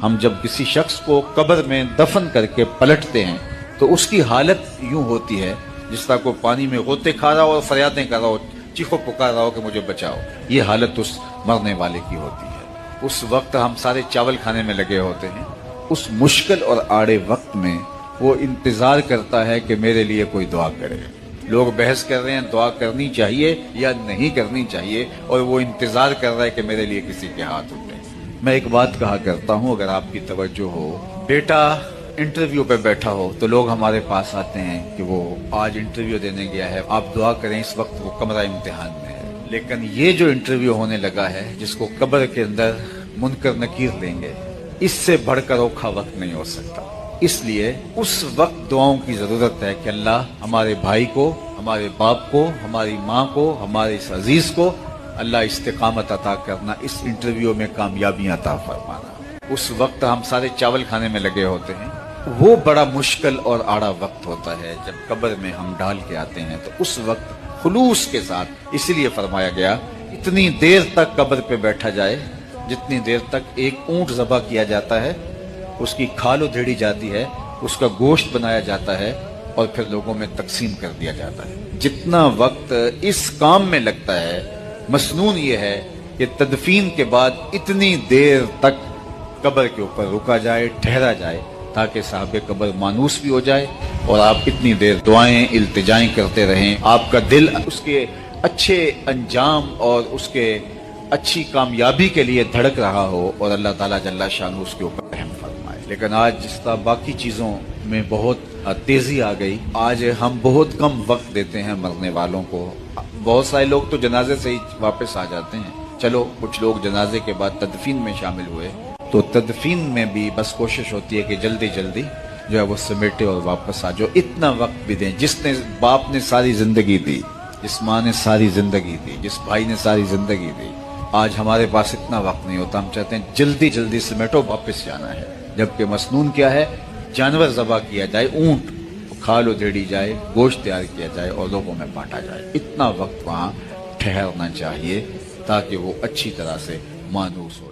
ہم جب کسی شخص کو قبر میں دفن کر کے پلٹتے ہیں تو اس کی حالت یوں ہوتی ہے جس طرح کوئی پانی میں غوطے کھا رہا ہو اور فریادیں کر رہا ہو، چیخو پکار رہا ہو کہ مجھے بچاؤ۔ یہ حالت اس مرنے والے کی ہوتی ہے۔ اس وقت ہم سارے چاول کھانے میں لگے ہوتے ہیں۔ اس مشکل اور آڑے وقت میں وہ انتظار کرتا ہے کہ میرے لیے کوئی دعا کرے۔ لوگ بحث کر رہے ہیں دعا کرنی چاہیے یا نہیں کرنی چاہیے، اور وہ انتظار کر رہا ہے کہ میرے لیے کسی کے ہاتھ اٹھے۔ میں ایک بات کہا کرتا ہوں، اگر آپ کی توجہ ہو، بیٹا انٹرویو پہ بیٹھا ہو تو لوگ ہمارے پاس آتے ہیں کہ وہ آج انٹرویو دینے گیا ہے، آپ دعا کریں، اس وقت وہ کمرہ امتحان میں ہے۔ لیکن یہ جو انٹرویو ہونے لگا ہے، جس کو قبر کے اندر منکر نکیر لیں گے، اس سے بڑھ کر اوکھا وقت نہیں ہو سکتا۔ اس لیے اس وقت دعاؤں کی ضرورت ہے کہ اللہ ہمارے بھائی کو، ہمارے باپ کو، ہماری ماں کو، ہمارے اس عزیز کو اللہ استقامت عطا کرنا، اس انٹرویو میں کامیابیاں عطا فرمانا۔ اس وقت ہم سارے چاول کھانے میں لگے ہوتے ہیں۔ وہ بڑا مشکل اور آڑا وقت ہوتا ہے جب قبر میں ہم ڈال کے آتے ہیں، تو اس وقت خلوص کے ساتھ، اسی لیے فرمایا گیا اتنی دیر تک قبر پہ بیٹھا جائے جتنی دیر تک ایک اونٹ ذبح کیا جاتا ہے، اس کی کھال ادھیڑی جاتی ہے، اس کا گوشت بنایا جاتا ہے اور پھر لوگوں میں تقسیم کر دیا جاتا ہے۔ جتنا وقت اس کام میں لگتا ہے، مسنون یہ ہے کہ تدفین کے بعد اتنی دیر تک قبر کے اوپر رکا جائے، ٹھہرا جائے، تاکہ صاحب قبر مانوس بھی ہو جائے اور آپ اتنی دیر دعائیں التجائیں کرتے رہیں، آپ کا دل اس کے اچھے انجام اور اس کے اچھی کامیابی کے لیے دھڑک رہا ہو، اور اللہ تعالیٰ جل شانہ اس کے اوپر رحم فرمائے۔ لیکن آج جس طرح باقی چیزوں میں بہت تیزی آ گئی، آج ہم بہت کم وقت دیتے ہیں مرنے والوں کو۔ بہت سارے لوگ تو جنازے سے ہی واپس آ جاتے ہیں، چلو کچھ لوگ جنازے کے بعد تدفین میں شامل ہوئے، تو تدفین میں بھی بس کوشش ہوتی ہے کہ جلدی جلدی جو ہے وہ سمیٹے اور واپس آ جاؤ۔ اتنا وقت بھی دیں، جس نے باپ نے ساری زندگی دی، جس ماں نے ساری زندگی دی، جس بھائی نے ساری زندگی دی، آج ہمارے پاس اتنا وقت نہیں ہوتا۔ ہم چاہتے ہیں جلدی جلدی سمیٹو، واپس جانا ہے۔ جبکہ مسنون کیا ہے؟ جانور ذبح کیا جائے، اونٹ، کھال ادھیڑی جائے، گوشت تیار کیا جائے اور لوگوں میں بانٹا جائے۔ اتنا وقت وہاں ٹھہرنا چاہیے تاکہ وہ اچھی طرح سے مانوس ہو۔